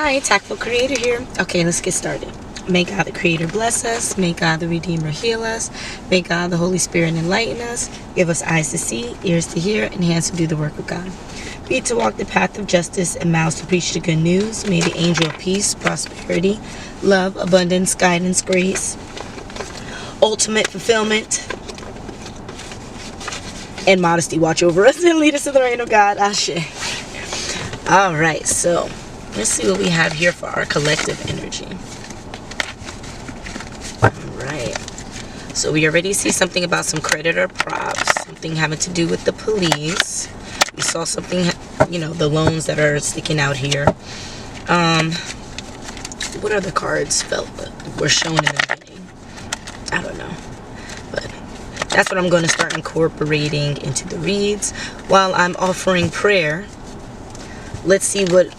Hi, TAKful Creator here. Okay, let's get started. May God the Creator bless us. May God the Redeemer heal us. May God the Holy Spirit enlighten us. Give us eyes to see, ears to hear, and hands to do the work of God. Feet to walk the path of justice, and mouths to preach the good news. May the angel of peace, prosperity, love, abundance, guidance, grace, ultimate fulfillment, and modesty watch over us and lead us to the reign of God. Ashe. Alright, so let's see what we have here for our collective energy. Alright. So we already see something about some credit or props. Something having to do with the police. We saw something, you know, the loans that are sticking out here. What other cards were shown in the beginning? I don't know. But that's what I'm going to start incorporating into the reads. While I'm offering prayer, let's see what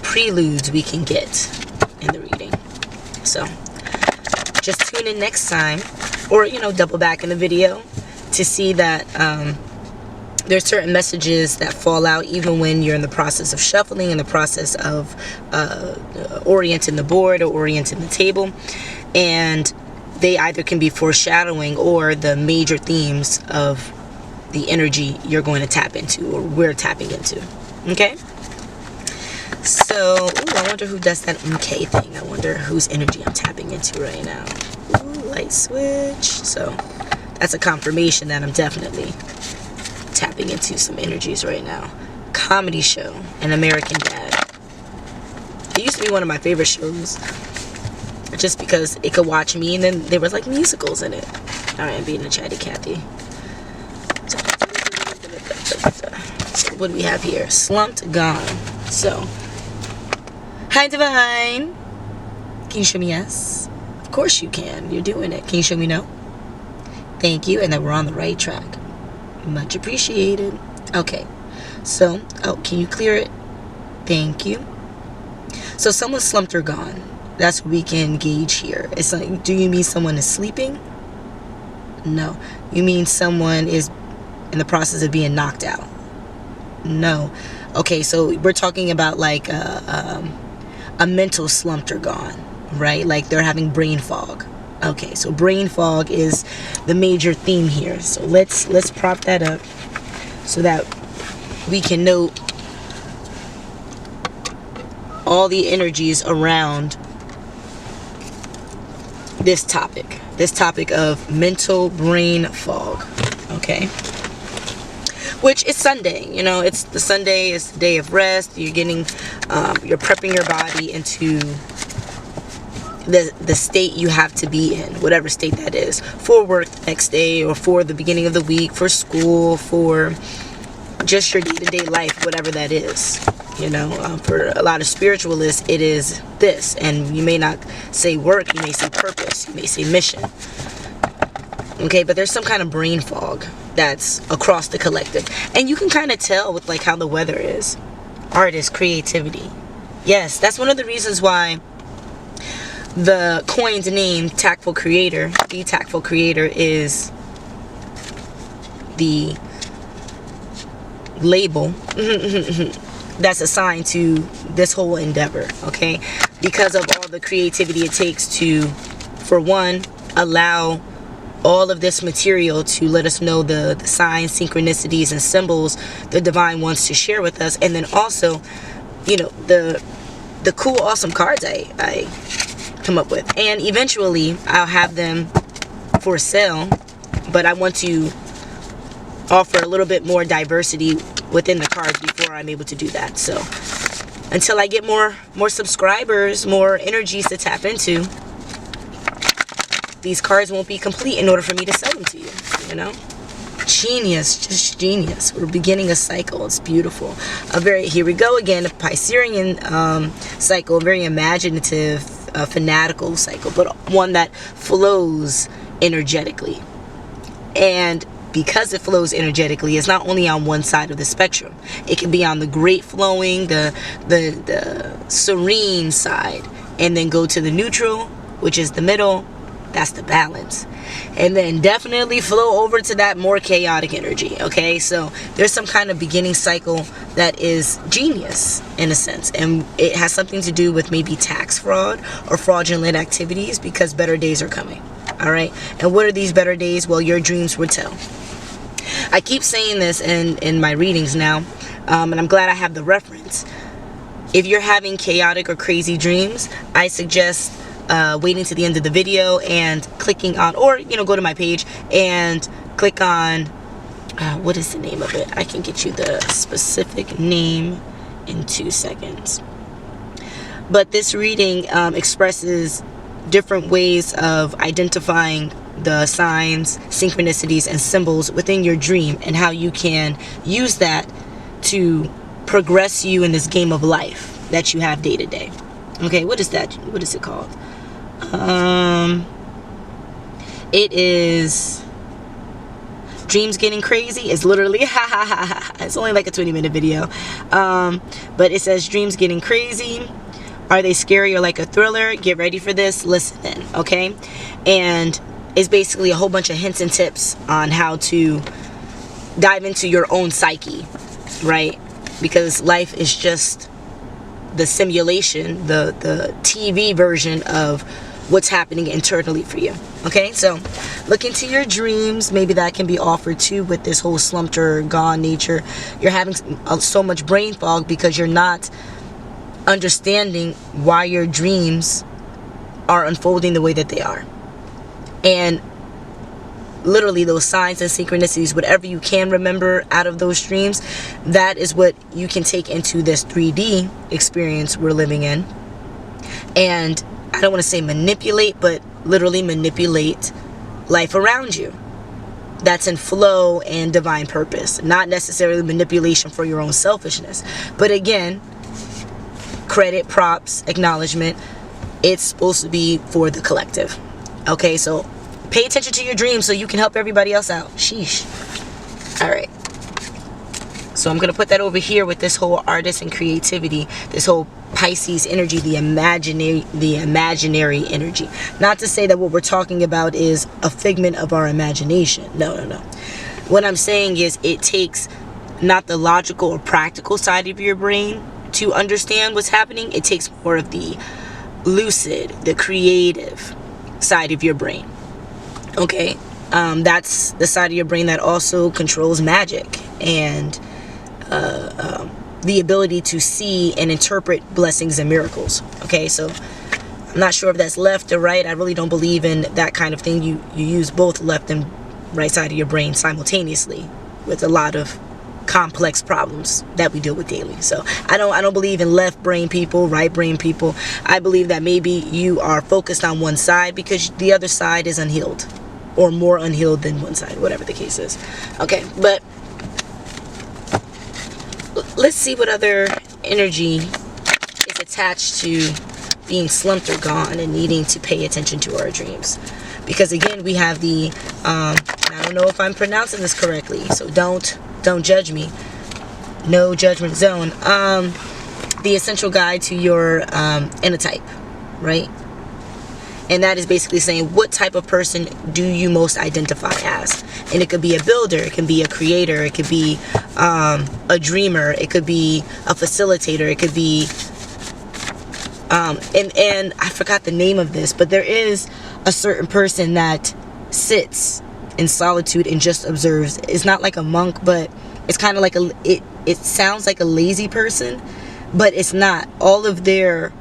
preludes we can get in the reading. So just tune in next time, or double back in the video to see that there's certain messages that fall out even when you're in the process of shuffling, in the process of orienting the board or orienting the table, and they either can be foreshadowing or the major themes of the energy you're going to tap into, or we're tapping into. Okay, so I wonder who does that MK thing. I wonder whose energy I'm tapping into right now. Ooh, light switch. So that's a confirmation that I'm definitely tapping into some energies right now. Comedy show, An American Dad. It used to be one of my favorite shows, just because it could watch me, and then there was like musicals in it. All right, I'm being a chatty Cathy. So what do we have here? Slumped, gone. So, hi Divine. Can you show me yes? Of course you can. You're doing it. Can you show me no? Thank you, and that we're on the right track. Much appreciated. Okay, so can you clear it? Thank you. So someone's slumped or gone. That's what we can gauge here. It's like, do you mean someone is sleeping? No. You mean someone is in the process of being knocked out? No. Okay, so we're talking about like a mental slumped or gone, right? Like they're having brain fog. Okay, so brain fog is the major theme here. So let's prop that up so that we can note all the energies around this topic of mental brain fog. Okay, which is Sunday. It's the Sunday, it's the day of rest. You're prepping your body into the state you have to be in, whatever state that is, for work the next day, or for the beginning of the week, for school, for just your day-to-day life, whatever that is. For a lot of spiritualists, it is this, and you may not say work, you may say purpose, you may say mission. Okay, but there's some kind of brain fog that's across the collective, and you can kind of tell with like how the weather is. Artist, creativity. Yes, that's one of the reasons why the coined name TAKful Creator, the TAKful Creator, is the label that's assigned to this whole endeavor. Okay, because of all the creativity it takes to, for one, allow all of this material to let us know the signs, synchronicities, and symbols the divine wants to share with us, and then also the cool, awesome cards I come up with, and eventually I'll have them for sale, but I want to offer a little bit more diversity within the cards before I'm able to do that. So until I get more subscribers, more energies to tap into, these cards won't be complete in order for me to sell them to you. Genius, just genius. We're beginning a cycle. It's beautiful. Here we go again, a Piscean cycle, a very imaginative, fanatical cycle, but one that flows energetically. And because it flows energetically, it's not only on one side of the spectrum. It can be on the great flowing, the serene side, and then go to the neutral, which is the middle, That's the balance. And then definitely flow over to that more chaotic energy. Okay, so there's some kind of beginning cycle that is genius in a sense, and it has something to do with maybe tax fraud or fraudulent activities, because better days are coming. All right, and what are these better days? Well, your dreams would tell. I keep saying this in my readings now, and I'm glad I have the reference. If you're having chaotic or crazy dreams, I suggest waiting to the end of the video and clicking on, or go to my page and click on what is the name of it? I can get you the specific name in 2 seconds. But this reading expresses different ways of identifying the signs, synchronicities, and symbols within your dream, and how you can use that to progress you in this game of life that you have day to day. Okay, what is that? What is it called? It is Dreams Getting Crazy. It's literally it's only like a 20-minute video, but it says Dreams Getting Crazy. Are they scary or like a thriller? Get ready for this. Listen in, okay? And it's basically a whole bunch of hints and tips on how to dive into your own psyche, right? Because life is just the simulation, the TV version of what's happening internally for you. Okay, so look into your dreams. Maybe that can be offered too with this whole slumped or gone nature. You're having so much brain fog because you're not understanding why your dreams are unfolding the way that they are. And literally those signs and synchronicities, whatever you can remember out of those dreams, that is what you can take into this 3D experience we're living in. And I don't want to say manipulate, but literally manipulate life around you that's in flow and divine purpose, not necessarily manipulation for your own selfishness. But again, credit, props, acknowledgement, it's supposed to be for the collective. Okay, so pay attention to your dreams so you can help everybody else out. Sheesh. All right. So I'm going to put that over here with this whole artist and creativity, this whole Pisces energy, the imaginary energy. Not to say that what we're talking about is a figment of our imagination. No. What I'm saying is it takes not the logical or practical side of your brain to understand what's happening. It takes more of the lucid, the creative side of your brain. Okay, that's the side of your brain that also controls magic and the ability to see and interpret blessings and miracles. Okay, so I'm not sure if that's left or right. I really don't believe in that kind of thing. You use both left and right side of your brain simultaneously with a lot of complex problems that we deal with daily. So I don't believe in left brain people, right brain people. I believe that maybe you are focused on one side because the other side is unhealed, or more unhealed than one side, whatever the case is. Okay, but let's see what other energy is attached to being slumped or gone and needing to pay attention to our dreams. Because again, we have the I don't know if I'm pronouncing this correctly, so don't judge me. No judgment zone. The essential guide to your type, right? And that is basically saying, what type of person do you most identify as? And it could be a builder, it can be a creator, it could be a dreamer, it could be a facilitator, it could be and I forgot the name of this, but there is a certain person that sits in solitude and just observes. It's not like a monk, but it's kind of like it sounds like a lazy person, but it's not. All of their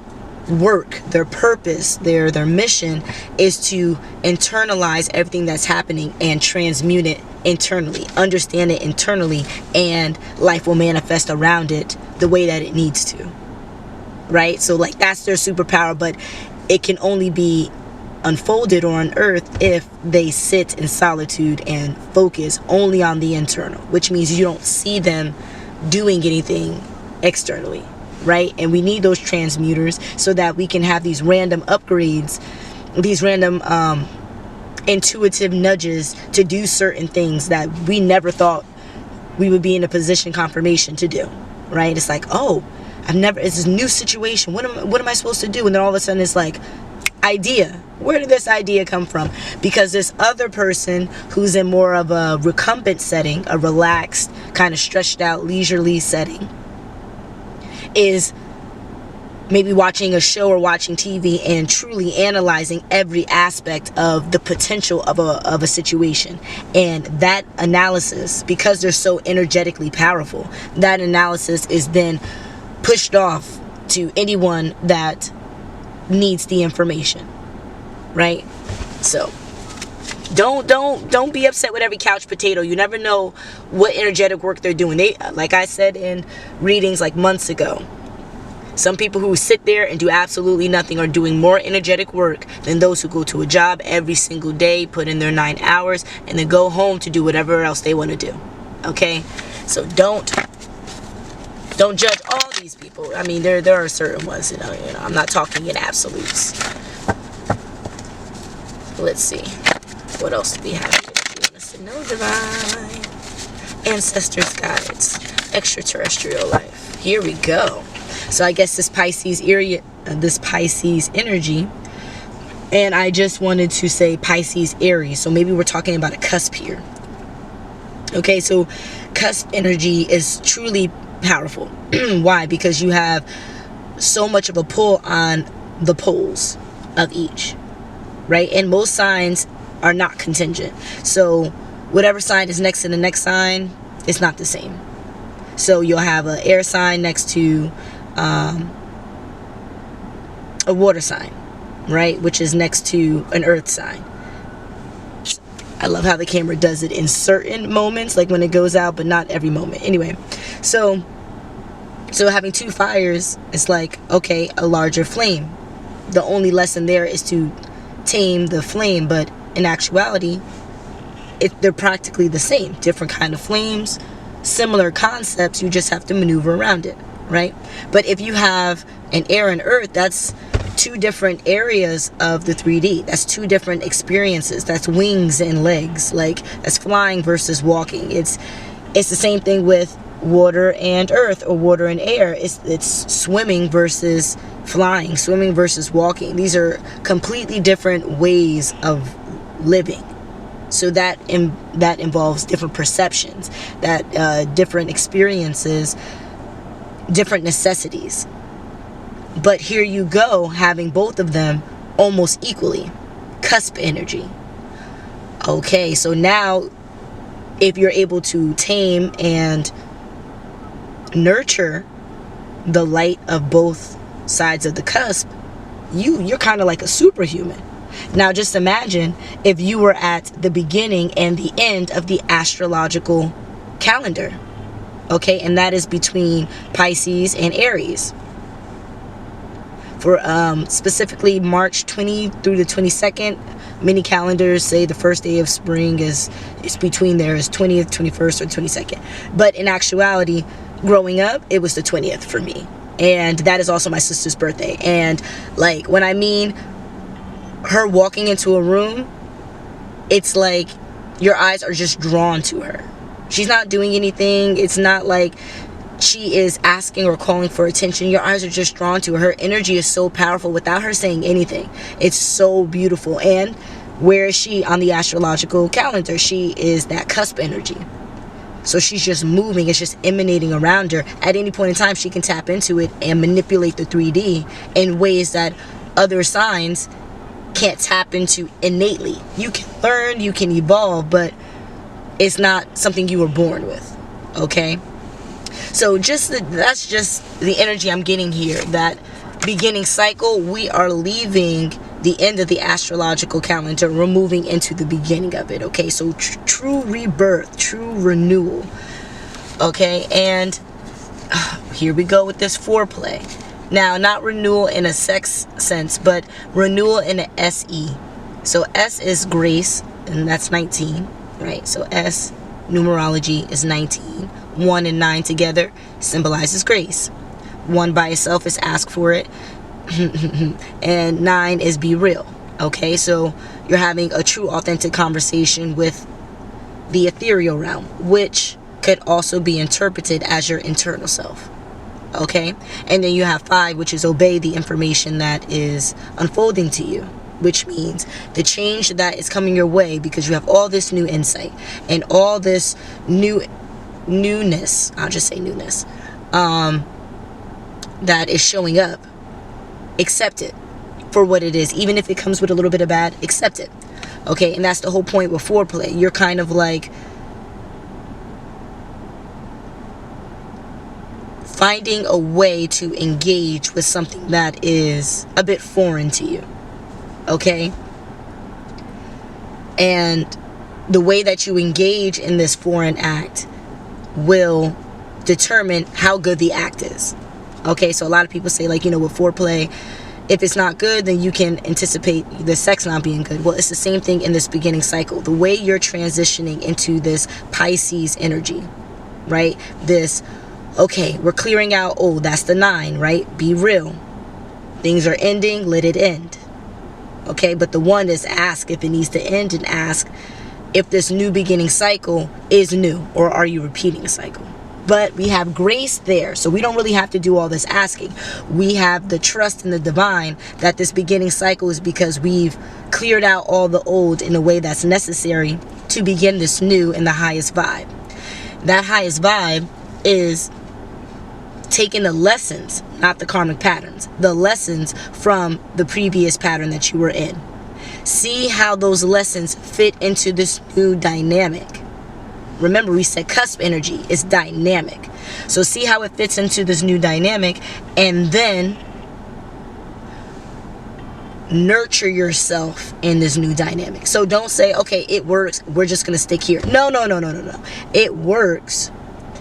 work, their purpose, their mission is to internalize everything that's happening and transmute it internally, understand it internally, and life will manifest around it the way that it needs to, right? So like that's their superpower, but it can only be unfolded or unearthed if they sit in solitude and focus only on the internal, which means you don't see them doing anything externally, right? And we need those transmuters so that we can have these random upgrades, these random intuitive nudges to do certain things that we never thought we would be in a position confirmation to do, right? It's like, oh, it's this new situation, what am I supposed to do? And then all of a sudden it's like idea, Where did this idea come from? Because this other person who's in more of a recumbent setting, a relaxed, kind of stretched out, leisurely setting, is maybe watching a show or watching TV and truly analyzing every aspect of the potential of a situation. And that analysis, because they're so energetically powerful, that analysis is then pushed off to anyone that needs the information, right? So don't be upset with every couch potato. You never know what energetic work they're doing. They, like I said in readings like months ago, some people who sit there and do absolutely nothing are doing more energetic work than those who go to a job every single day, put in their 9 hours, and then go home to do whatever else they want to do. Okay? So don't judge all these people. I mean, there are certain ones, you know, I'm not talking in absolutes. Let's see. What else do we have here? You want us to know, divine? Ancestors, guides, extraterrestrial life. Here we go. So I guess this Pisces area, this Pisces energy, and I just wanted to say Pisces Aries. So maybe we're talking about a cusp here. Okay, so cusp energy is truly powerful. Why? Because you have so much of a pull on the poles of each, right? And most signs are not contingent. So whatever sign is next to the next sign, it's not the same. So you'll have an air sign next to a water sign, right, which is next to an earth sign. I love how the camera does it in certain moments, like when it goes out, but not every moment. Anyway, so having two fires is like, okay, a larger flame. The only lesson there is to tame the flame, but in actuality, they're practically the same. Different kind of flames, similar concepts, you just have to maneuver around it, right? But if you have an air and earth, that's two different areas of the 3D. That's two different experiences. That's wings and legs. Like, that's flying versus walking. It's the same thing with water and earth, or water and air. It's swimming versus flying, swimming versus walking. These are completely different ways of living. So that involves different perceptions, that different experiences, different necessities. But here you go, having both of them almost equally. Cusp energy. Okay, so now if you're able to tame and nurture the light of both sides of the cusp, you're kind of like a superhuman. Now just imagine if you were at the beginning and the end of the astrological calendar. Okay, and that is between Pisces and Aries. For specifically March 20 through the 22nd, many calendars say the first day of spring is between there is 20th, 21st, or 22nd. But in actuality, growing up, it was the 20th for me. And that is also my sister's birthday. And like, when I mean her walking into a room, it's like your eyes are just drawn to her. She's not doing anything. It's not like she is asking or calling for attention. Your eyes are just drawn to her. Her energy is so powerful without her saying anything. It's so beautiful. And where is she on the astrological calendar? She is that cusp energy. So she's just moving. It's just emanating around her. At any point in time, she can tap into it and manipulate the 3D in ways that other signs can't tap into innately. You can learn, you can evolve, but it's not something you were born with. Okay? So that's just the energy I'm getting here. That beginning cycle, we are leaving the end of the astrological calendar. We're moving into the beginning of it. Okay, so true rebirth, true renewal. Okay, and here we go with this foreplay. Now, not renewal in a sex sense, but renewal in an SE. So S is grace, and that's 19, right? So S, numerology, is 19. 1 and 9 together symbolizes grace. 1 by itself is ask for it. And 9 is be real. Okay, so you're having a true, authentic conversation with the ethereal realm, which could also be interpreted as your internal self. Okay, and then you have 5, which is obey the information that is unfolding to you. which means the change that is coming your way because you have all this new insight and all this newness, I'll just say newness, that is showing up. Accept it for what it is. Even if it comes with a little bit of bad, accept it. Okay, and that's the whole point with foreplay. You're kind of like finding a way to engage with something that is a bit foreign to you. Okay? And the way that you engage in this foreign act will determine how good the act is. Okay, so a lot of people say, like, with foreplay, if it's not good, then you can anticipate the sex not being good. Well, it's the same thing in this beginning cycle. The way you're transitioning into this Pisces energy, right? This, okay, we're clearing out, oh, that's the 9, right? Be real. Things are ending, let it end. Okay, but the 1 is ask if it needs to end, and ask if this new beginning cycle is new, or are you repeating a cycle? But we have grace there, so we don't really have to do all this asking. We have the trust in the divine that this beginning cycle is because we've cleared out all the old in a way that's necessary to begin this new in the highest vibe. That highest vibe is taking the lessons, not the karmic patterns, the lessons from the previous pattern that you were in. See how those lessons fit into this new dynamic. Remember, we said cusp energy is dynamic. So see how it fits into this new dynamic, and then nurture yourself in this new dynamic. So don't say, okay, it works, we're just going to stick here. No. It works.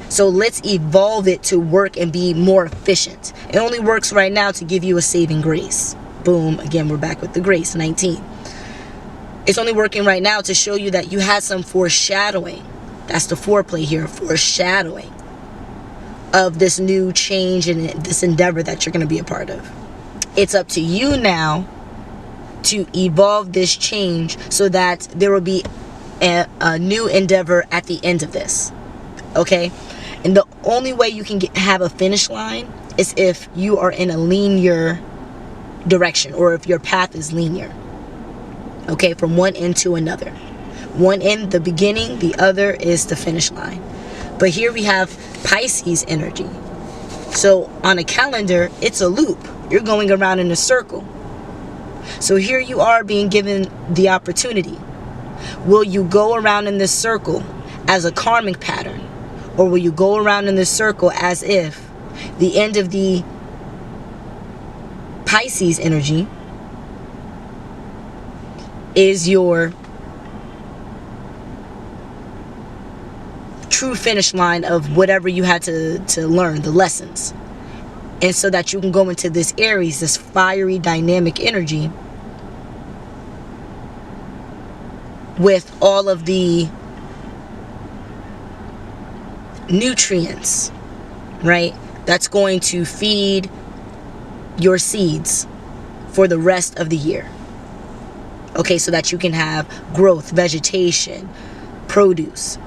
So let's evolve it to work and be more efficient. It only works right now to give you a saving grace. Boom. Again, we're back with the grace, 19. It's only working right now to show you that you had some foreshadowing. That's the foreplay here, foreshadowing of this new change and this endeavor that you're going to be a part of. It's up to you now to evolve this change so that there will be a new endeavor at the end of this. Okay? And the only way you can have a finish line is if you are in a linear direction, or if your path is linear. Okay? From one end to another. One end, the beginning, the other is the finish line. But here we have Pisces energy. So on a calendar, it's a loop. You're going around in a circle. So here you are being given the opportunity. Will you go around in this circle as a karmic pattern? Or will you go around in this circle as if the end of the Pisces energy is your true finish line of whatever you had to learn, the lessons. And so that you can go into this Aries, this fiery dynamic energy, with all of the nutrients, right? That's going to feed your seeds for the rest of the year. Okay, so that you can have growth, vegetation, produce.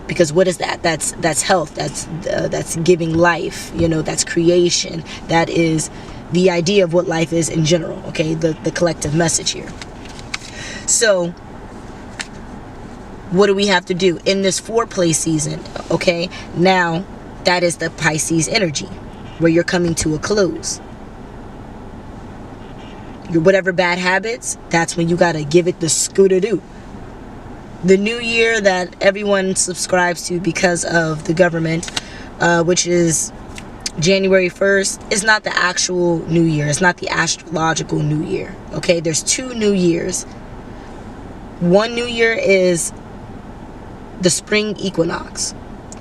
Because what is that? That's health. That's giving life. That's creation. That is the idea of what life is in general. Okay, the collective message here. So, what do we have to do in this foreplay season? Okay, now that is the Pisces energy, where you're coming to a close. Your whatever bad habits, that's when you gotta give it the scooter-doo. The new year that everyone subscribes to because of the government, which is January 1st, is not the actual new year. It's not the astrological new year. Okay, there's 2 new years. One new year is the spring equinox,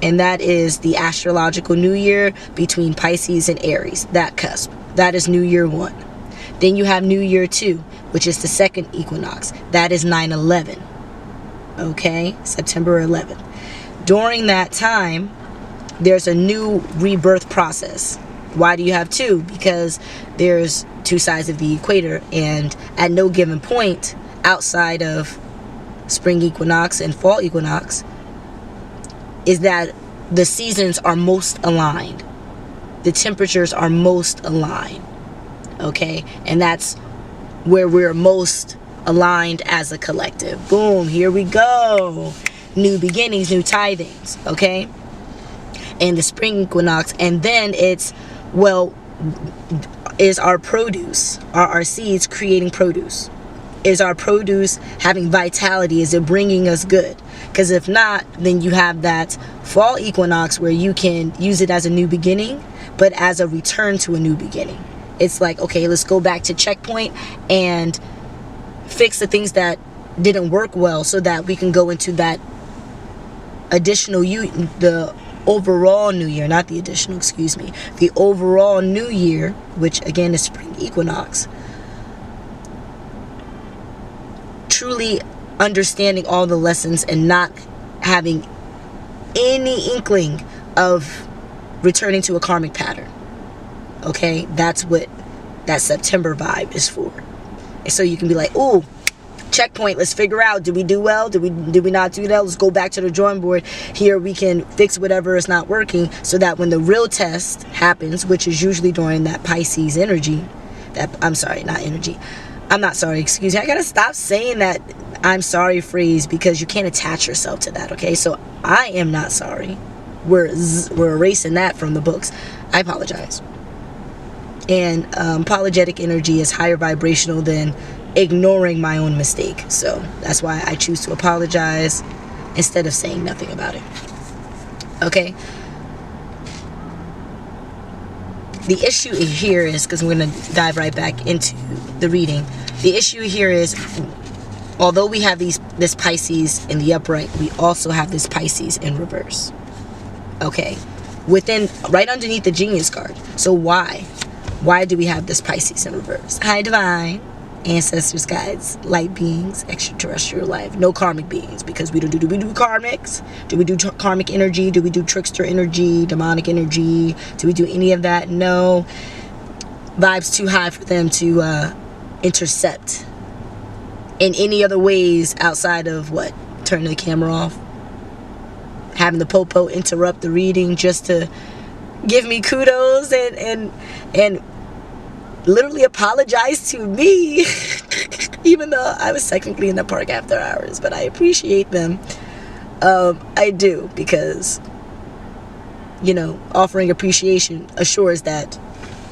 and that is the astrological new year between Pisces and Aries, that cusp. That is New Year 1. Then you have New Year 2, which is the second equinox. That is 9/11. Okay, September 11th. During that time, there's a new rebirth process. Why do you have 2? Because there's 2 sides of the equator, and at no given point outside of spring equinox and fall equinox is that the seasons are most aligned. The temperatures are most aligned. Okay, and that's where we're most aligned as a collective. Boom, here we go. New beginnings, new tithings, okay? And the spring equinox, and then it's, well, is our produce, are our seeds creating produce? Is our produce having vitality? Is it bringing us good? Because if not, then you have that fall equinox where you can use it as a new beginning, but as a return to a new beginning. It's like, okay, let's go back to checkpoint and fix the things that didn't work well so that we can go into that additional, the overall new year, not the additional, excuse me, the overall new year, which again is spring equinox. Truly understanding all the lessons and not having any inkling of returning to a karmic pattern. Okay, that's what that September vibe is for. And so you can be like, ooh, checkpoint, let's figure out, did we do well, did we not do that, let's go back to the drawing board. Here we can fix whatever is not working, so that when the real test happens, which is usually during that Pisces energy, excuse me, I gotta stop saying that I'm sorry phrase, because you can't attach yourself to that. Okay, so I am not sorry, we're erasing that from the books. I apologize. And apologetic energy is higher vibrational than ignoring my own mistake. So that's why I choose to apologize instead of saying nothing about it. Okay. The issue here is, because we're going to dive right back into the reading. The issue here is, although we have this Pisces in the upright, we also have this Pisces in reverse. Okay. Right underneath the Genius card. So why? Why do we have this Pisces in reverse? Hi, divine, ancestors, guides, light beings, extraterrestrial life. No karmic beings, because we don't do we do karmics? Do we do karmic energy? Do we do trickster energy, demonic energy? Do we do any of that? No. Vibes too high for them to intercept in any other ways outside of what? Turning the camera off, having the popo interrupt the reading just to give me kudos and literally apologize to me, even though I was technically in the park after hours. But I appreciate them. I do, because, you know, offering appreciation assures that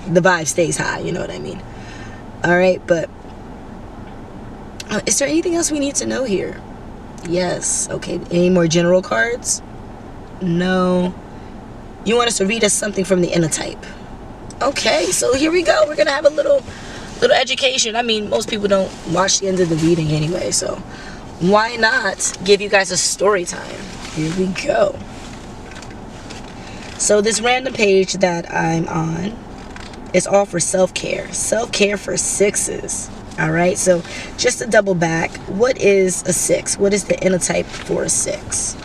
the vibe stays high. You know what I mean? All right, but is there anything else we need to know here? Yes. Okay. Any more general cards? No. You want us to read us something from the inner type? Okay, so here we go. We're gonna have a little education. I mean, most people don't watch the end of the reading anyway, so why not give you guys a story time? Here we go. So this random page that I'm on is all for self-care. Self-care for sixes. All right, so just to double back, what is a 6? What is the inner type for a 6?